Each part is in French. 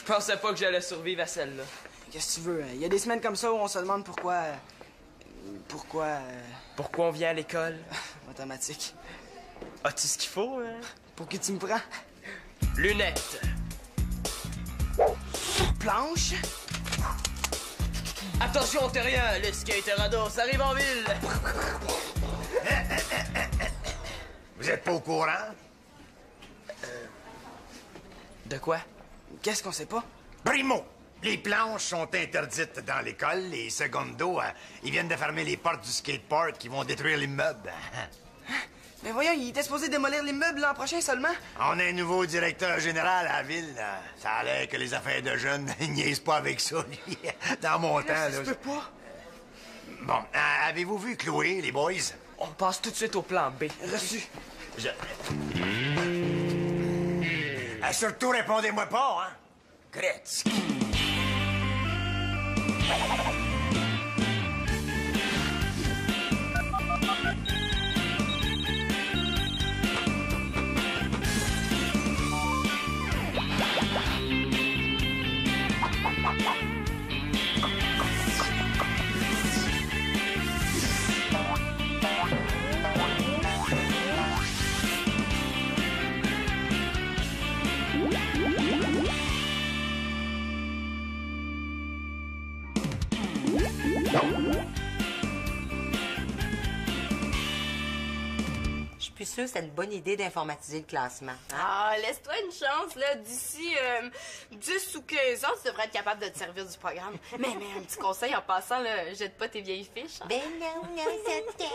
pensais pas que j'allais survivre à celle-là. Qu'est-ce que tu veux? Il y a des semaines comme ça où on se demande pourquoi... Pourquoi on vient à l'école? Mathématiques. As-tu ce qu'il faut, hein? Pour qui tu me prends? Lunettes. Planche? Attention, terrien, les skaterados arrivent en ville. Vous êtes pas au courant? De quoi? Qu'est-ce qu'on sait pas? Primo, les planches sont interdites dans l'école et secondo, ils viennent de fermer les portes du skatepark qui vont détruire l'immeuble. Mais voyons, il était supposé démolir l'immeuble l'an prochain seulement. On a un nouveau directeur général à la ville. Ça a l'air que les affaires de jeunes niaisent pas avec ça, lui. Dans mon temps, là... Ça se peut pas. Bon, avez-vous vu Chloé, les boys? On passe tout de suite au plan B. Reçu. Surtout, répondez-moi pas, hein? Gretzky. Je suis sûre que c'est une bonne idée d'informatiser le classement. Hein? Ah, laisse-toi une chance, là. D'ici 10 ou 15 ans, tu devrais être capable de te servir du programme. Mais un petit conseil en passant, là, jette pas tes vieilles fiches. Hein? Ben non, c'était...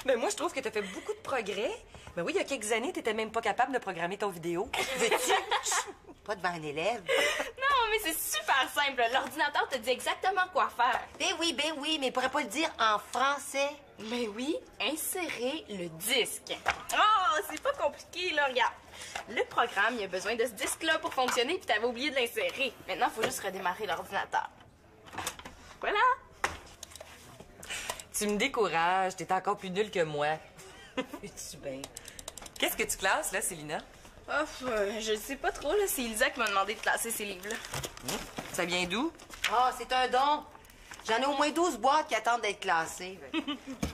Ben moi, je trouve que t'as fait beaucoup de progrès. Ben oui, il y a quelques années, t'étais même pas capable de programmer ton vidéo. Veux-tu? Pas devant un élève. Non, mais c'est super simple. L'ordinateur te dit exactement quoi faire. Ben oui, mais il pourrait pas le dire en français. Mais oui, insérer le disque. Oh, c'est pas compliqué, là, regarde. Le programme, il a besoin de ce disque-là pour fonctionner, puis t'avais oublié de l'insérer. Maintenant, il faut juste redémarrer l'ordinateur. Voilà. Tu me décourages, t'es encore plus nulle que moi. Fais-tu bien? Qu'est-ce que tu classes, là, Célina? Oh, je sais pas trop, là. C'est Elisa qui m'a demandé de classer ces livres-là. Ça vient d'où? Ah, c'est un don. J'en ai au moins 12 boîtes qui attendent d'être classées.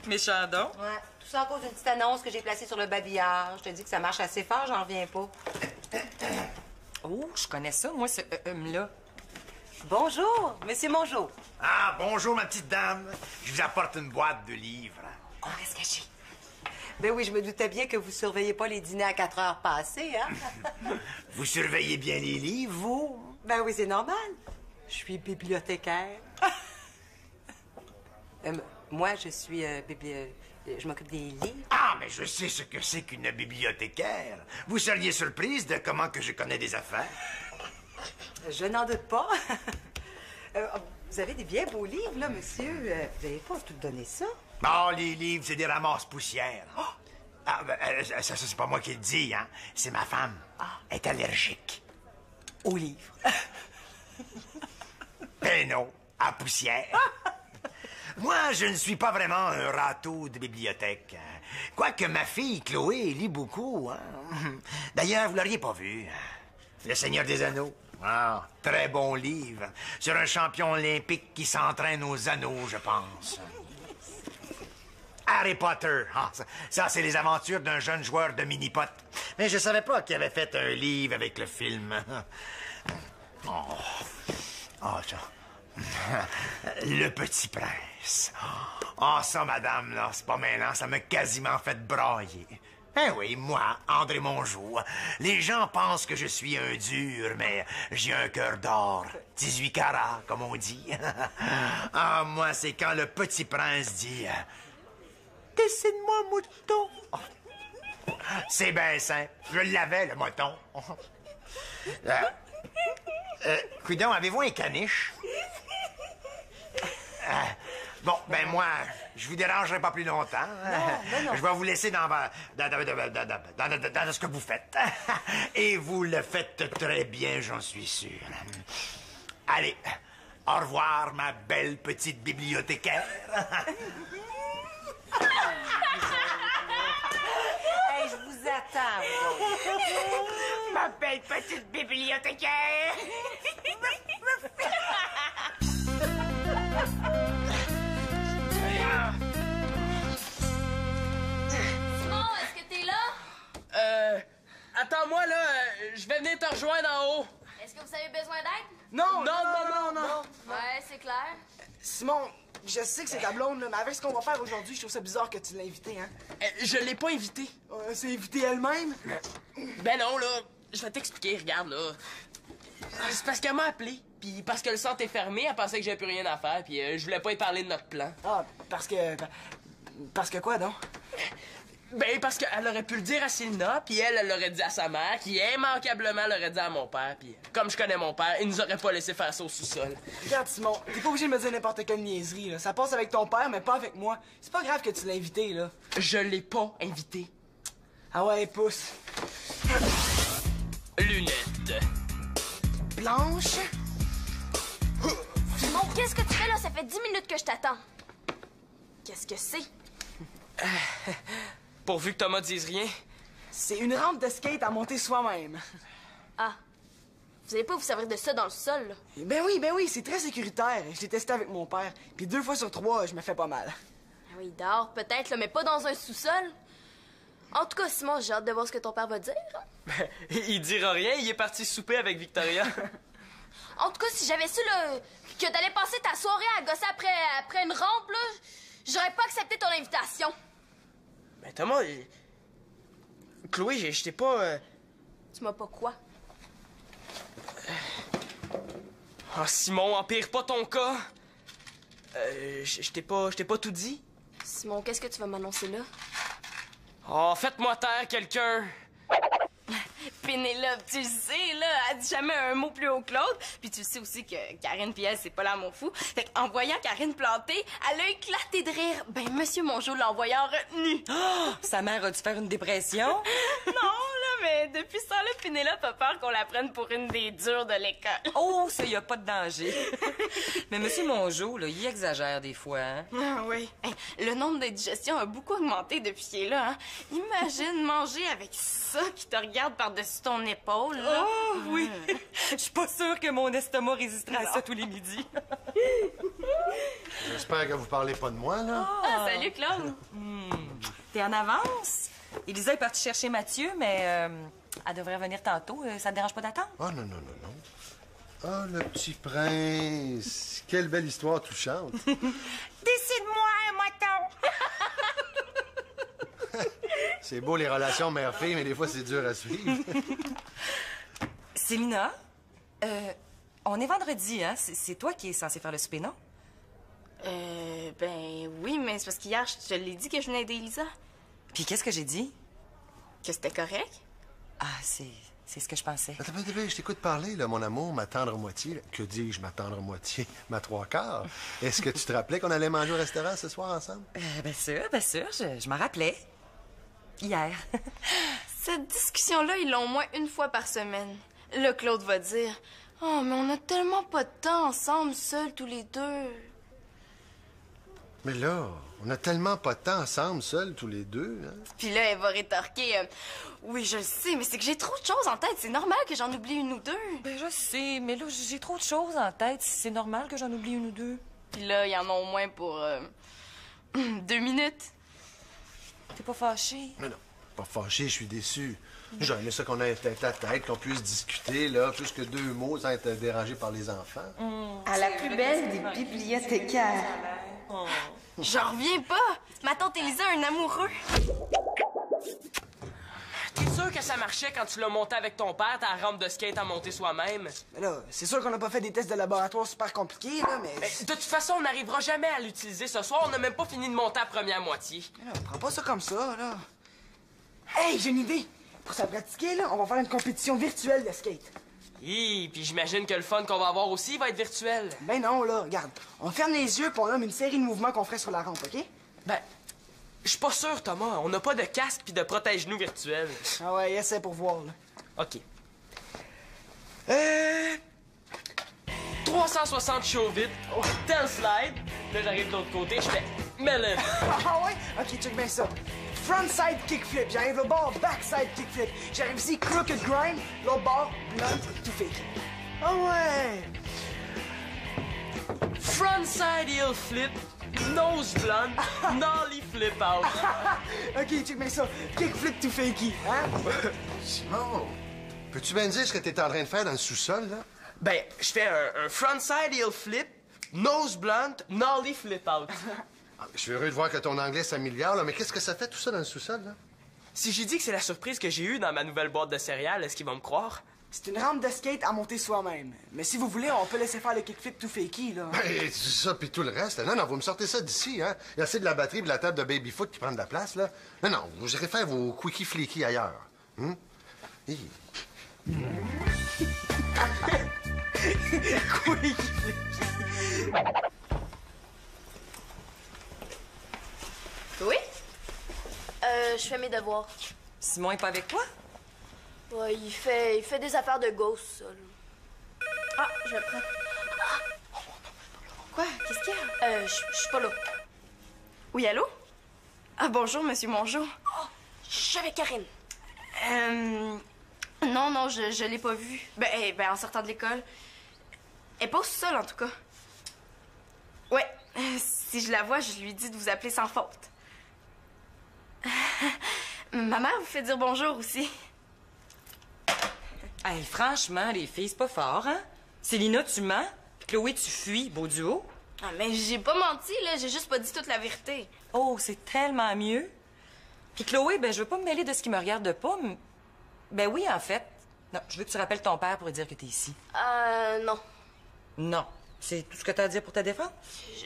Méchant don. Ouais, tout ça à cause d'une petite annonce que j'ai placée sur le babillard. Je te dis que ça marche assez fort, j'en reviens pas. Oh, je connais ça, moi, ce là. Bonjour, monsieur Mongeau. Ah, bonjour, ma petite dame. Je vous apporte une boîte de livres. On reste cachés. Ben oui, je me doutais bien que vous surveillez pas les dîners à 4 heures passées, hein? Vous surveillez bien les livres, vous? Ben oui, c'est normal. Je suis bibliothécaire. Moi, je suis je m'occupe des livres. Ah, mais je sais ce que c'est qu'une bibliothécaire. Vous seriez surprise de comment que je connais des affaires? Je n'en doute pas. Vous avez des bien beaux livres, là, monsieur. Vous n'avez pas tout donné ça? Oh, les livres, c'est des ramasses-poussières. Oh! Ah, ben, ça, c'est pas moi qui le dis, hein. C'est ma femme. Elle est allergique. Aux livres. Ben non, à poussière. Moi, je ne suis pas vraiment un râteau de bibliothèque. Quoique ma fille, Chloé, lit beaucoup. Hein. D'ailleurs, vous l'auriez pas vu. Le Seigneur des Anneaux. Ah, très bon livre. Sur un champion olympique qui s'entraîne aux anneaux, je pense. Harry Potter. Ah, ça c'est les aventures d'un jeune joueur de mini-pot. Mais je savais pas qu'il avait fait un livre avec le film. Oh, ça. Le Petit Prince. Oh, ça, madame, là, c'est pas mêlant. Ça m'a quasiment fait brailler. Eh oui, moi, André Mongeau. Les gens pensent que je suis un dur, mais j'ai un cœur d'or. 18 carats, comme on dit. Ah, moi, c'est quand le Petit Prince dit... Dessine-moi un mouton. C'est bien simple. Je l'avais, le mouton. Coudon, avez-vous un caniche? Bon, ben moi, je vous dérangerai pas plus longtemps. Non. Je vais vous laisser dans ce que vous faites. Et vous le faites très bien, j'en suis sûr. Allez, au revoir, ma belle petite bibliothécaire. Hey, je vous attends. Ma belle petite bibliothécaire! Simon, est-ce que t'es là? Attends-moi, là, je vais venir te rejoindre en haut. Est-ce que vous avez besoin d'aide? Non, Non. Ouais, c'est clair. Simon, je sais que c'est ta blonde, là, mais avec ce qu'on va faire aujourd'hui, je trouve ça bizarre que tu l'aies invitée, hein? Je l'ai pas invitée. C'est invité elle-même? Ben non, là, je vais t'expliquer, regarde, là. C'est parce qu'elle m'a appelé, puis parce que le centre est fermé, elle pensait que j'avais plus rien à faire, puis je voulais pas y parler de notre plan. Ah, parce que... Parce que quoi, donc? Ben, parce qu'elle aurait pu le dire à Célina, puis elle l'aurait dit à sa mère, qui immanquablement l'aurait dit à mon père, puis comme je connais mon père, il nous aurait pas laissé faire ça au sous-sol. Regarde, Simon, t'es pas obligé de me dire n'importe quelle niaiserie, là. Ça passe avec ton père, mais pas avec moi. C'est pas grave que tu l'aies invité, là. Je l'ai pas invité. Ah ouais, pousse. Lunettes. Blanche? Simon, qu'est-ce que tu fais là? Ça fait 10 minutes que je t'attends. Qu'est-ce que c'est? Pourvu que Thomas dise rien. C'est une rampe de skate à monter soi-même. Ah. Vous allez pas vous servir de ça dans le sol, là? Ben oui, c'est très sécuritaire. Je l'ai testé avec mon père. Puis 2 fois sur 3, je me fais pas mal. Ah oui, dehors, peut-être, là, mais pas dans un sous-sol. En tout cas, Simon, j'ai hâte de voir ce que ton père va dire. Il dira rien, il est parti souper avec Victoria. En tout cas, si j'avais su, là, que t'allais passer ta soirée à gosser après une rampe, là, j'aurais pas accepté ton invitation. Ben Thomas, Chloé, je t'ai pas... Tu m'as pas quoi? Oh Simon, empire pas ton cas. Je t'ai pas tout dit. Simon, qu'est-ce que tu vas m'annoncer là? Oh, faites-moi taire quelqu'un. Pénélope, tu le sais, là, elle dit jamais un mot plus haut que l'autre. Puis tu sais aussi que Karine pis elle, c'est pas l'amour fou. Fait qu'en voyant Karine planter, elle a éclaté de rire. Ben, Monsieur Mongeau l'a envoyé en retenue. Oh, sa mère a dû faire une dépression. Non, là, mais depuis ça, là, Pénélope a peur qu'on la prenne pour une des dures de l'école. Oh, ça, y a pas de danger. Mais Monsieur Mongeau, là, il exagère des fois, hein? Ah oui. Hey, le nombre d'indigestions a beaucoup augmenté depuis qu'il est là, hein. Imagine manger avec ça qui te regarde par-dessus ton épaule, là. Oh, oui. Je suis pas sûre que mon estomac résisterait à ça tous les midis. J'espère que vous parlez pas de moi, là. Ah, salut, Claude. T'es en avance? Elisa est partie chercher Mathieu, mais elle devrait revenir tantôt. Ça te dérange pas d'attendre? Oh, non. Ah, le petit prince. Quelle belle histoire touchante. Décide-moi un moton! C'est beau, les relations mère-fille, mais des fois, c'est dur à suivre. Célina, on est vendredi, hein? C'est toi qui es censé faire le souper, non? Ben oui, mais c'est parce qu'hier, je te l'ai dit que je venais aider Elisa. Puis qu'est-ce que j'ai dit? Que c'était correct. Ah, c'est ce que je pensais. Attends, je t'écoute parler, là, mon amour, ma tendre moitié. Là. Que dis-je, ma tendre moitié? Ma 3/4? Est-ce que tu te rappelais qu'on allait manger au restaurant ce soir ensemble? Bien sûr, je m'en rappelais. Hier. Cette discussion-là, ils l'ont au moins une fois par semaine. Là, Claude va dire « Oh, mais on a tellement pas de temps ensemble, seuls, tous les deux. » Mais là, on a tellement pas de temps ensemble, seuls, tous les deux. Hein? Puis là, elle va rétorquer Oui, je le sais, mais c'est que j'ai trop de choses en tête. C'est normal que j'en oublie une ou deux. Ben, je sais, mais là, j'ai trop de choses en tête. C'est normal que j'en oublie une ou deux. Puis là, il y en a au moins pour 2 minutes. T'es pas fâché? Mais non, pas fâché, je suis déçu. J'aurais aimé ça qu'on ait tête à tête, qu'on puisse discuter, là, plus que 2 mots sans être dérangé par les enfants. À la plus belle des bibliothécaires. J'en reviens pas. Ma tante Élisa a un amoureux. T'es sûr que ça marchait quand tu l'as monté avec ton père, ta rampe de skate à monter soi-même? Mais là, c'est sûr qu'on n'a pas fait des tests de laboratoire super compliqués, là, mais... De toute façon, on n'arrivera jamais à l'utiliser ce soir. On n'a même pas fini de monter la première moitié. Mais là, prends pas ça comme ça, là. Hey, j'ai une idée! Pour ça pratiquer, là, on va faire une compétition virtuelle de skate. Hi, puis j'imagine que le fun qu'on va avoir aussi va être virtuel. Ben non, là, regarde. On ferme les yeux puis on nomme une série de mouvements qu'on ferait sur la rampe, OK? Ben, je suis pas sûr, Thomas. On n'a pas de casque puis de protège-nous virtuel. Ah ouais, essaie pour voir, là. OK. 360 show vite, 10 slide. Là, j'arrive de l'autre côté, je fais melon. Ah ouais? OK, check bien ça. frontside kickflip. J'arrive le bord, backside kickflip. J'arrive ici, crooked grind. L'autre bord, blunt to fake. Ah ouais! Frontside heel flip, nose blunt, nollie flip out. OK, check bien ça. Kickflip to fakey, hein? Simon, peux-tu bien me dire ce que t'es en train de faire dans le sous-sol, là? Ben, je fais un frontside heel flip, nose blunt, nollie flip out. Je suis heureux de voir que ton anglais s'améliore, là, mais qu'est-ce que ça fait tout ça dans le sous-sol, là? Si j'ai dit que c'est la surprise que j'ai eue dans ma nouvelle boîte de céréales, est-ce qu'ils vont me croire? C'est une rampe de skate à monter soi-même. Mais si vous voulez, on peut laisser faire le kickflip to fakey, là. Et ça, puis tout le reste. Non, vous me sortez ça d'ici, hein? Il y a assez de la batterie et de la table de baby-foot qui prennent de la place, là. Non, vous irez faire vos quickie-flicky ailleurs. Hum? Hi. Oui? Je fais mes devoirs. Simon est pas avec toi? Ouais, il fait des affaires de gosse, ça, là. Ah, je le prends. Quoi? Qu'est-ce qu'il y a? Je suis pas là. Oui, allô? Ah, bonjour, monsieur Mongeau. Oh, je suis avec Karine. Non, je l'ai pas vue. Ben, en sortant de l'école. Elle est pas au sol, en tout cas. Ouais, si je la vois, je lui dis de vous appeler sans faute. Ma mère vous fait dire bonjour aussi. Hey, franchement, les filles, c'est pas fort, hein? Célina, tu mens, puis Chloé, tu fuis, beau duo. Ah, mais j'ai pas menti, là. J'ai juste pas dit toute la vérité. Oh, c'est tellement mieux. Puis Chloé, ben, je veux pas me mêler de ce qui me regarde pas, mais... Ben oui, en fait. Non, je veux que tu rappelles ton père pour lui dire que t'es ici. Non. Non. C'est tout ce que t'as à dire pour ta défense?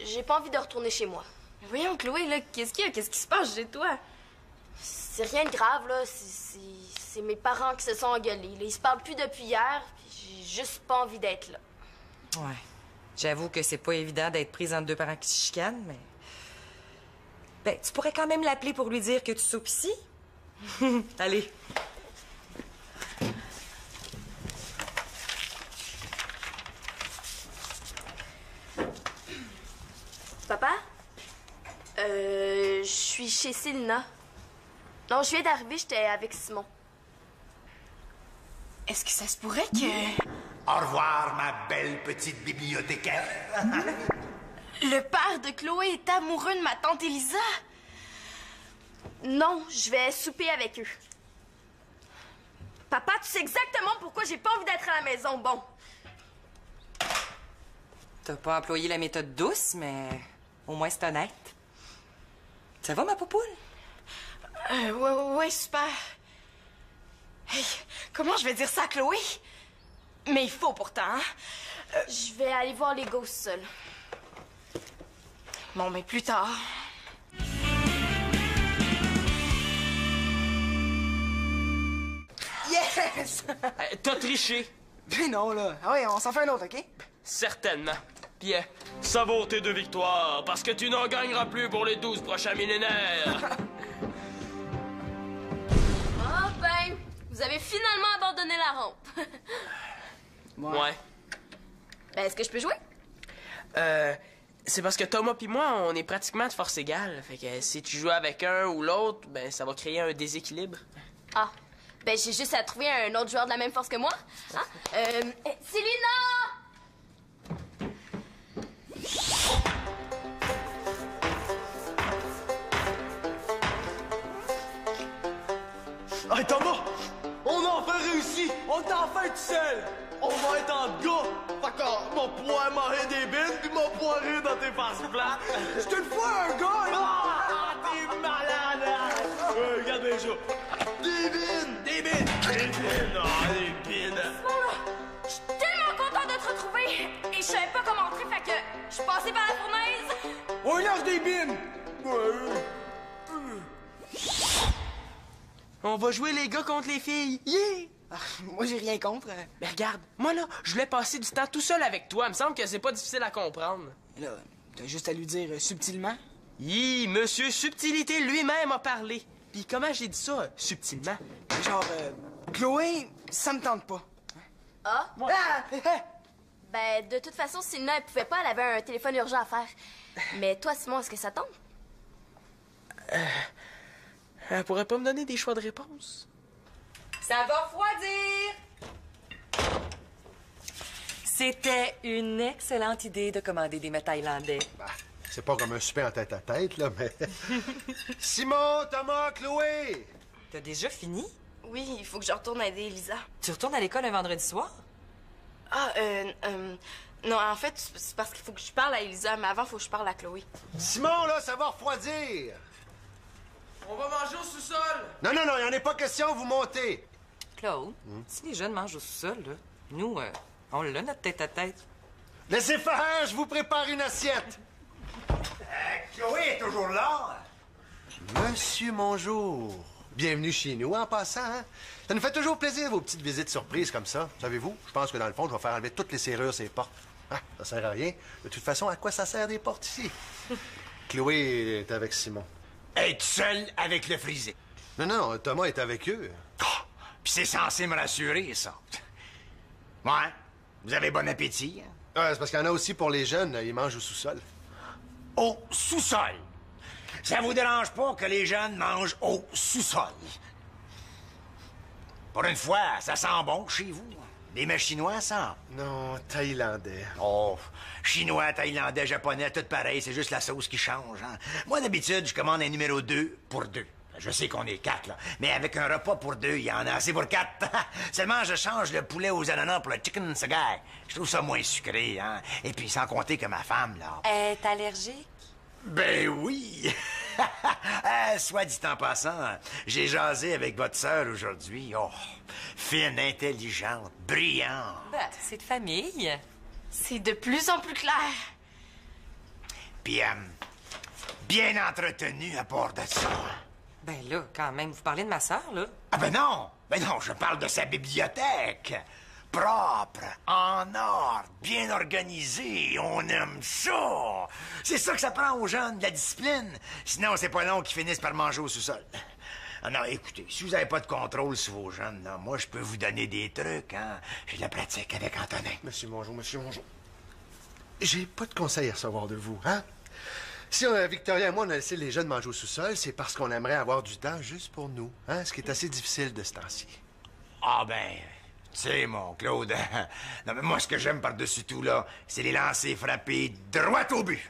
J'ai pas envie de retourner chez moi. Voyons, Chloé, là, qu'est-ce qu'il y a? Qu'est-ce qui se passe chez toi? C'est rien de grave, là. C'est mes parents qui se sont engueulés. Là. Ils se parlent plus depuis hier, puis j'ai juste pas envie d'être là. Ouais. J'avoue que c'est pas évident d'être prise entre deux parents qui se chicanent, mais... Ben, tu pourrais quand même l'appeler pour lui dire que tu soupes ici. Allez. Papa? Je suis chez Célina. Non, je viens d'arriver, j'étais avec Simon. Est-ce que ça se pourrait que... Au revoir, ma belle petite bibliothécaire. Le père de Chloé est amoureux de ma tante Elisa? Non, je vais souper avec eux. Papa, tu sais exactement pourquoi j'ai pas envie d'être à la maison, bon. T'as pas employé la méthode douce, mais au moins c'est honnête. Ça va, ma poupoule? Ouais, super. Hey, comment je vais dire ça à Chloé? Mais il faut pourtant, hein? Je vais aller voir les gosses seuls. Bon, mais plus tard. Yes! T'as triché. Ben non, là. Ah ouais, on s'en fait un autre, OK? Certainement. Puis, savoure tes 2 victoires, parce que tu n'en gagneras plus pour les 12 prochains millénaires. Ah ben, vous avez finalement abandonné la rampe. Ouais. Ben, est-ce que je peux jouer? C'est parce que Thomas pis moi, on est pratiquement de force égale. Fait que si tu joues avec un ou l'autre, ben ça va créer un déséquilibre. Ah, ben j'ai juste à trouver un autre joueur de la même force que moi. Hein? Célina! Hey Thomas! On a enfin réussi! On est enfin tout seul! On va être en gars! Fait qu'on m'a pouvoir manger des bines pis m'a poiré dans tes faces plates! C'est une fois un gars, là! Ah! T'es malade! Hein? Regarde bien ça! Des bines! Des bines! Des bines! Ah, des bines! Je suis tellement contente de te retrouver! Et je savais pas comment entrer, fait que je suis passée par la fournaise! On lâche des bines! On va jouer les gars contre les filles! Yeah! Ah, moi, j'ai rien contre. Mais regarde, moi là, je voulais passer du temps tout seul avec toi. Il me semble que c'est pas difficile à comprendre. Là, t'as juste à lui dire subtilement. Hi, Monsieur Subtilité lui-même a parlé. Puis comment j'ai dit ça, subtilement? Genre, Chloé, ça me tente pas. Ah? Ah! Ben, de toute façon, Célina, elle pouvait pas, elle avait un téléphone urgent à faire. Mais toi, Simon, est-ce que ça tombe? Elle pourrait pas me donner des choix de réponse? Ça va refroidir! C'était une excellente idée de commander des mets thaïlandais. Bah, c'est pas comme un souper en tête-à-tête, là, mais... Simon, Thomas, Chloé! T'as déjà fini? Oui, il faut que je retourne aider Elisa. Tu retournes à l'école un vendredi soir? Ah, non, en fait, c'est parce qu'il faut que je parle à Elisa, mais avant, il faut que je parle à Chloé. Simon, là, ça va refroidir! On va manger au sous-sol! Non, non, non, il en est pas question, vous montez! Claude, si les jeunes mangent au sous-sol, là, nous, on l'a notre tête-à-tête. Laissez faire, je vous prépare une assiette! Chloé est toujours là. Monsieur Monjour, bienvenue chez nous en passant, hein? Ça nous fait toujours plaisir, vos petites visites surprises comme ça. Savez-vous, je pense que dans le fond, je vais faire enlever toutes les serrures ces portes. Ah, ça sert à rien. De toute façon, à quoi ça sert des portes ici? Chloé est avec Simon. Être seul avec le frisé. Non, non, Thomas est avec eux. Oh, puis c'est censé me rassurer, ça. Ouais, vous avez bon appétit, hein? C'est parce qu'il y en a aussi pour les jeunes, ils mangent au sous-sol. Au sous-sol. Ça vous dérange pas que les jeunes mangent au sous-sol? Pour une fois, ça sent bon chez vous. Des mets chinois, ça? Non, thaïlandais. Oh, chinois, thaïlandais, japonais, tout pareil, c'est juste la sauce qui change. Hein? Moi, d'habitude, je commande un numéro 2 pour 2. Je sais qu'on est 4, là, mais avec un repas pour 2, il y en a assez pour 4. Seulement, je change le poulet aux ananas pour le chicken cigar. Je trouve ça moins sucré, hein. Et puis, sans compter que ma femme, là... Elle est allergique? Ben oui! Soit dit en passant, j'ai jasé avec votre sœur aujourd'hui. Oh, fine, intelligente, brillante. Ben, c'est de famille. C'est de plus en plus clair. Puis, bien entretenue à part de ça. Ben là, quand même, vous parlez de ma sœur, là? Ah ben non! Ben non, je parle de sa bibliothèque. Propre, en ordre, bien organisé, on aime ça. C'est ça que ça prend aux jeunes, de la discipline. Sinon, c'est pas long qu'ils finissent par manger au sous-sol. Ah non, écoutez, si vous n'avez pas de contrôle sur vos jeunes, là, moi, je peux vous donner des trucs, hein. J'ai de la pratique avec Antonin. Monsieur Mongeau. J'ai pas de conseils à recevoir de vous, hein? Si Victoria et moi, on a laissé les jeunes manger au sous-sol, c'est parce qu'on aimerait avoir du temps juste pour nous, hein? Ce qui est assez difficile de ce temps-ci. Ah ben... Tu sais, mon Claude, non, mais moi, ce que j'aime par-dessus tout, là, c'est les lancers frappés droit au but.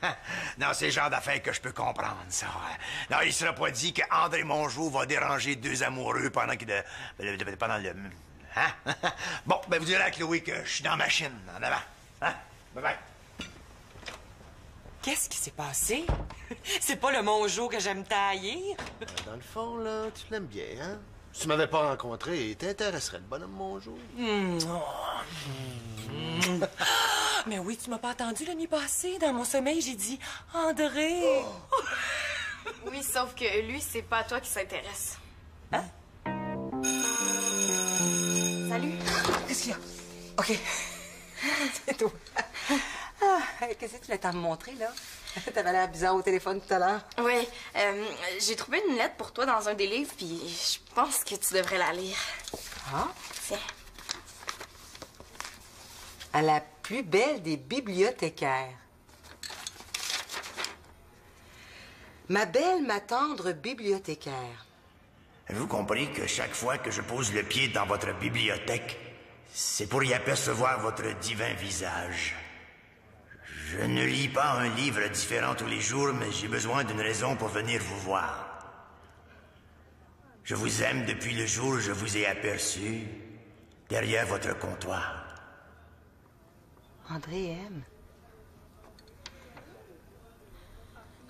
Non, c'est le genre d'affaires que je peux comprendre, ça. Non, il sera pas dit qu'André Mongeau va déranger deux amoureux pendant pendant le... Hein? Bon, ben, vous direz à Chloé que je suis dans la machine, en avant. Hein? Bye-bye. Qu'est-ce qui s'est passé? C'est pas le Mongeau que j'aime tailler? Dans le fond, là, tu l'aimes bien, hein? Si tu m'avais pas rencontré, t'intéresserais le bonhomme Mongeau. Mais oui, tu m'as pas entendu la nuit passée. Dans mon sommeil, j'ai dit « André! Oh. » Oui, sauf que lui, c'est pas à toi qui s'intéresse. Hein? Salut. Qu'est-ce qu'il y a? OK. C'est tout. Qu'est-ce que tu voulais me montrer, là? T'avais l'air bizarre au téléphone tout à l'heure. Oui, j'ai trouvé une lettre pour toi dans un des livres, puis je pense que tu devrais la lire. Ah? Tiens. À la plus belle des bibliothécaires. Ma belle, ma tendre bibliothécaire. Avez-vous compris que chaque fois que je pose le pied dans votre bibliothèque, c'est pour y apercevoir votre divin visage? Je ne lis pas un livre différent tous les jours, mais j'ai besoin d'une raison pour venir vous voir. Je vous aime depuis le jour où je vous ai aperçu derrière votre comptoir. André aime.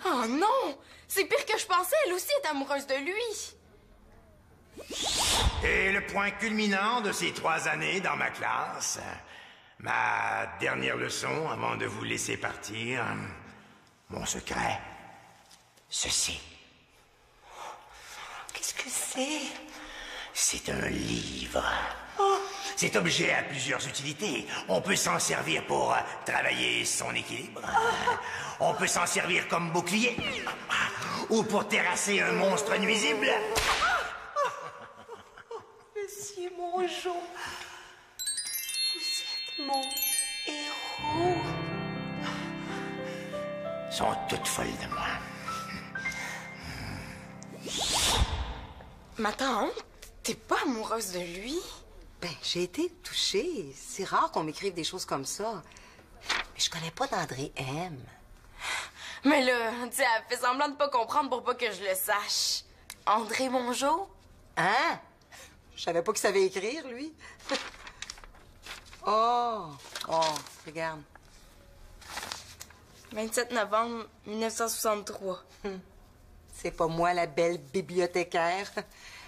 Oh non! C'est pire que je pensais, elle aussi est amoureuse de lui. Et le point culminant de ces 3 années dans ma classe... Ma dernière leçon avant de vous laisser partir. Mon secret. Ceci. Qu'est-ce que c'est? C'est un livre. Oh. Cet objet a plusieurs utilités. On peut s'en servir pour travailler son équilibre. On peut s'en servir comme bouclier. Ou pour terrasser un monstre nuisible. Monsieur Mongeau. Mon héros. Sont toutes folles de moi. Ma tante, t'es pas amoureuse de lui? Ben, j'ai été touchée. C'est rare qu'on m'écrive des choses comme ça. Mais je connais pas d'André M. Mais là, tu sais, elle fait semblant de pas comprendre pour pas que je le sache. André Mongeau? Hein? Je savais pas qu'il savait écrire, lui. Oh, regarde. 27 novembre 1963. C'est pas moi, la belle bibliothécaire.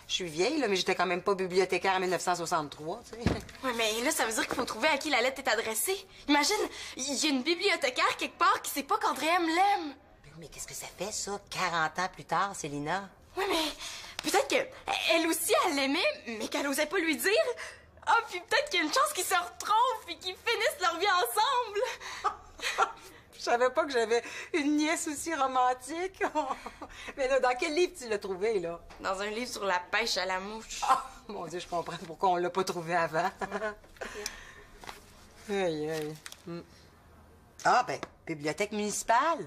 Je suis vieille, là, mais j'étais quand même pas bibliothécaire en 1963, tu sais. Ouais, mais là, ça veut dire qu'il faut trouver à qui la lettre est adressée. Imagine, il y a une bibliothécaire quelque part qui sait pas qu'André M l'aime. Mais qu'est-ce que ça fait, ça, 40 ans plus tard, Célina? Ouais, mais peut-être qu'elle aussi, elle l'aimait, mais qu'elle osait pas lui dire. Ah, puis peut-être qu'il y a une chance qu'ils se retrouvent et qu'ils finissent leur vie ensemble. Je savais pas que j'avais une nièce aussi romantique. Mais là, dans quel livre tu l'as trouvé, là? Dans un livre sur la pêche à la mouche. Ah, mon Dieu, je comprends pourquoi on l'a pas trouvé avant. Aïe, aïe. Ah, ben, bibliothèque municipale.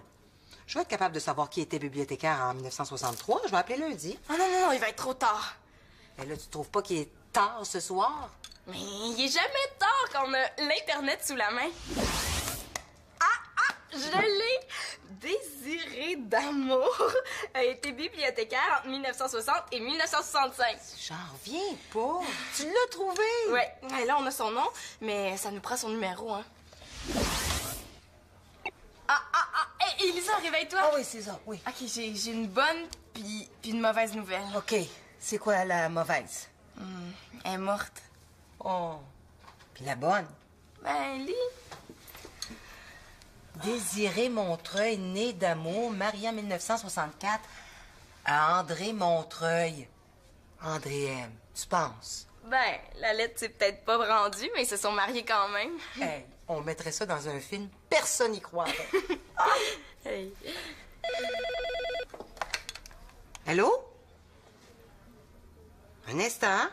Je vais être capable de savoir qui était bibliothécaire en 1963. Je vais appeler lundi. Ah non, il va être trop tard. Mais là, tu trouves pas qu'il est tard ce soir? Mais il est jamais tard quand on a l'Internet sous la main. Je l'ai! Désiré d'amour a été bibliothécaire entre 1960 et 1965. J'en reviens pas. Tu l'as trouvé? Ouais, là, on a son nom, mais ça nous prend son numéro, hein. Hey, Elisa, réveille-toi! Ah oui, c'est ça, oui. OK, j'ai une bonne puis une mauvaise nouvelle. OK. C'est quoi la mauvaise? Elle est morte. Oh. Puis la bonne? Ben, lis. Désiré Montreuil, né d'amour, marié en 1964 à André Montreuil. André M, tu penses? Ben, la lettre s'est peut-être pas rendue, mais ils se sont mariés quand même. Hey, on mettrait ça dans un film, personne n'y croirait. Hey. Allô? Un instant.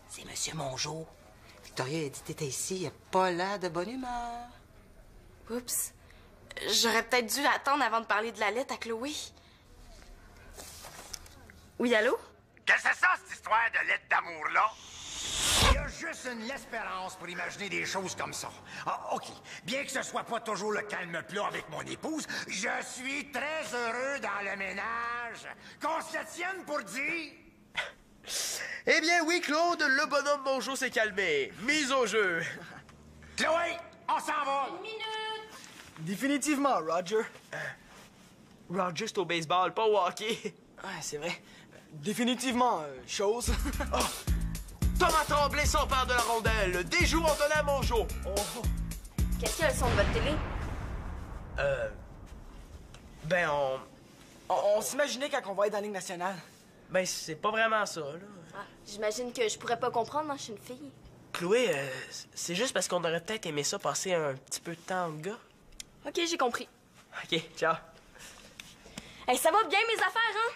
C'est Monsieur Mongeau. Victoria a dit que t'étais ici, il a pas l'air de bonne humeur. Oups. J'aurais peut-être dû attendre avant de parler de la lettre à Chloé. Oui, allô? Qu'est-ce que c'est ça, cette histoire de lettre d'amour-là? Il y a juste une l'espérance pour imaginer des choses comme ça. Ah, OK. Bien que ce soit pas toujours le calme plat avec mon épouse, je suis très heureux dans le ménage. Qu'on se la tienne pour dire... Eh bien oui, Claude, le bonhomme Mongeau s'est calmé. Mise au jeu. Chloé, on s'en va! Définitivement, Roger. Roger, c'est au baseball, pas au hockey. Ouais, c'est vrai. Définitivement, chose. Oh. Thomas Tremblay s'empare de la rondelle. Déjoue Antonin Mongeau. Oh. Qu'est-ce qu'il y a le son de votre télé? Ben, On s'imaginait quand on va être dans la Ligue nationale. Ben, c'est pas vraiment ça, là. Ah, j'imagine que je pourrais pas comprendre, hein, je suis une fille. Chloé, c'est juste parce qu'on aurait peut-être aimé ça passer un petit peu de temps en gars. OK, j'ai compris. OK, ciao. Hey, ça va bien, mes affaires, hein?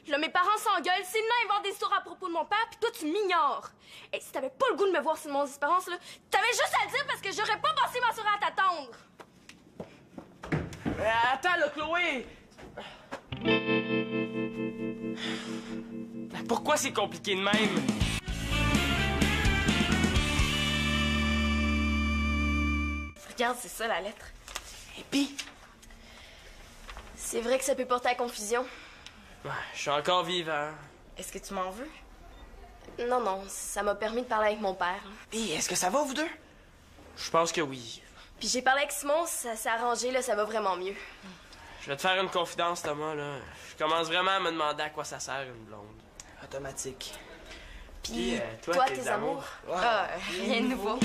Là, mes parents s'engueulent. C'est le invente des histoires à propos de mon père, puis toi, tu m'ignores. Hey, si t'avais pas le goût de me voir sur mon espérance, là, t'avais juste à le dire parce que j'aurais pas passé ma soirée à t'attendre. Attends, là, Chloé! Pourquoi c'est compliqué de même? Regarde, c'est ça, la lettre. Et pis? C'est vrai que ça peut porter à confusion. Ouais, je suis encore vivant. Est-ce que tu m'en veux? Non, ça m'a permis de parler avec mon père. Pis, est-ce que ça va, vous deux? Je pense que oui. Puis j'ai parlé avec Simon, ça s'est arrangé, là, ça va vraiment mieux. Je vais te faire une confidence, Thomas, là. Je commence vraiment à me demander à quoi ça sert, une blonde. Automatique. Puis toi, toi, tes tes amours? amours? Ah, rien de nouveau.